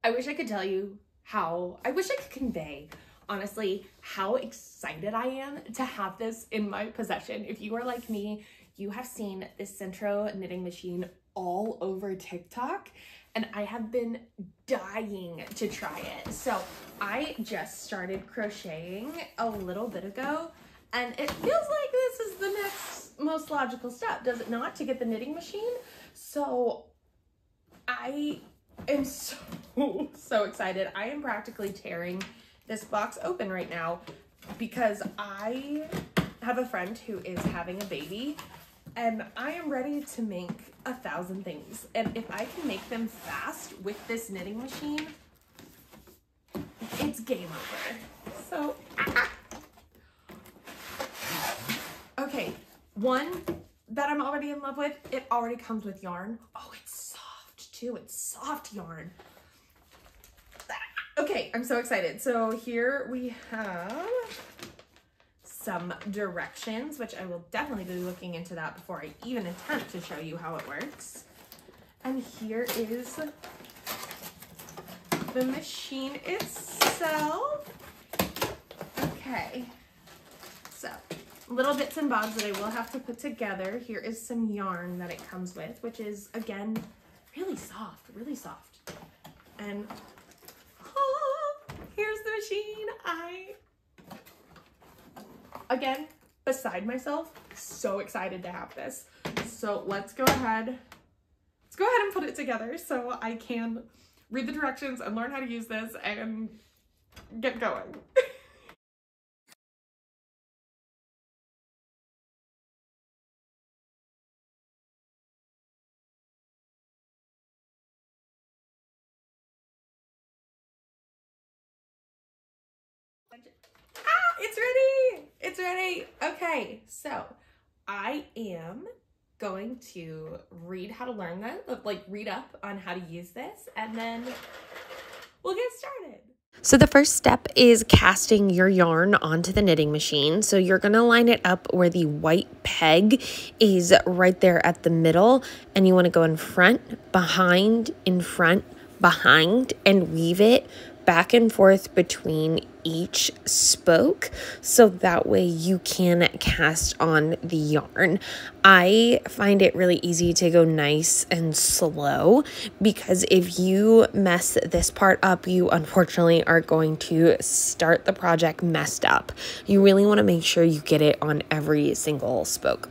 I wish I could tell you I wish I could convey, honestly, how excited I am to have this in my possession. If you are like me, you have seen this Sentro knitting machine all over TikTok, and I have been dying to try it. So I just started crocheting a little bit ago, and it feels like this is the next most logical step, does it not, to get the knitting machine? So I am so excited. I am practically tearing this box open right now because I have a friend who is having a baby, and I am ready to make 1,000 things. And if I can make them fast with this knitting machine, it's game over. So, okay, one that I'm already in love with, it already comes with yarn. Oh, it's soft too, it's soft yarn. Okay, I'm so excited. So here we have some directions, which I will definitely be looking into that before I even attempt to show you how it works. And here is the machine itself. Okay, so little bits and bobs that I will have to put together. Here is some yarn that it comes with, which is, again, really soft, really soft. And here's the machine. Again, beside myself, so excited to have this. So let's go ahead and put it together so I can read the directions and learn how to use this and get going. It's ready! It's ready! Okay, so I am going to read how to learn that, like read up on how to use this, and then we'll get started. So the first step is casting your yarn onto the knitting machine. So you're going to line it up where the white peg is right there at the middle, and you want to go in front, behind, in front, behind, and weave it back and forth between each spoke, so that way you can cast on the yarn. I find it really easy to go nice and slow, because if you mess this part up, you unfortunately are going to start the project messed up. You really want to make sure you get it on every single spoke.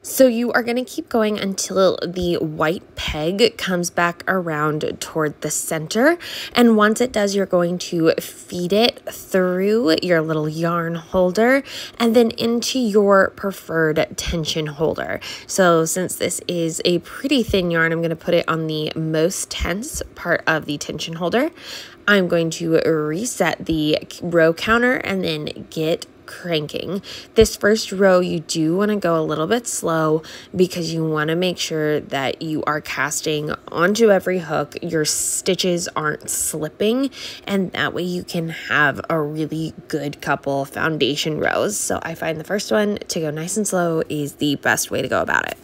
So you are going to keep going until the white peg comes back around toward the center. And once it does, you're going to feed it through your little yarn holder and then into your preferred tension holder. So since this is a pretty thin yarn, I'm going to put it on the most tense part of the tension holder. I'm going to reset the row counter and then get cranking. This first row, you do want to go a little bit slow because you want to make sure that you are casting onto every hook, your stitches aren't slipping, and that way you can have a really good couple foundation rows. So I find the first one to go nice and slow is the best way to go about it.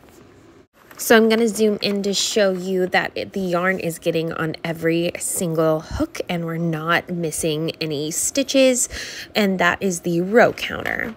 So I'm going to zoom in to show you that the yarn is getting on every single hook and we're not missing any stitches, and that is the row counter.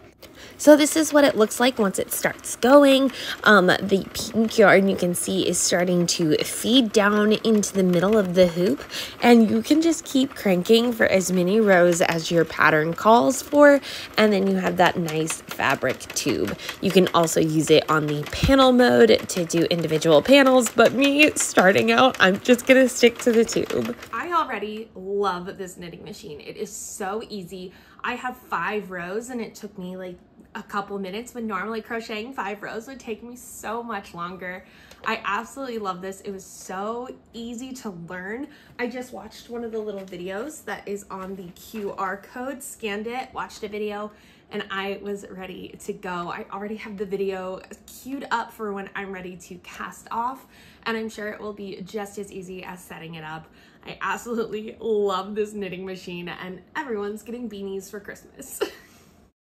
So this is what it looks like once it starts going. The pink yarn you can see is starting to feed down into the middle of the hoop, and you can just keep cranking for as many rows as your pattern calls for, and then you have that nice fabric tube. You can also use it on the panel mode to do individual panels, but me starting out, I'm just gonna stick to the tube. I already love this knitting machine. It is so easy. I have 5 rows and it took me like a couple minutes, when normally crocheting 5 rows would take me so much longer. I absolutely love this. It was so easy to learn. I just watched one of the little videos that is on the QR code, scanned it, watched a video, and I was ready to go. I already have the video queued up for when I'm ready to cast off, and I'm sure it will be just as easy as setting it up. I absolutely love this knitting machine, and everyone's getting beanies for Christmas.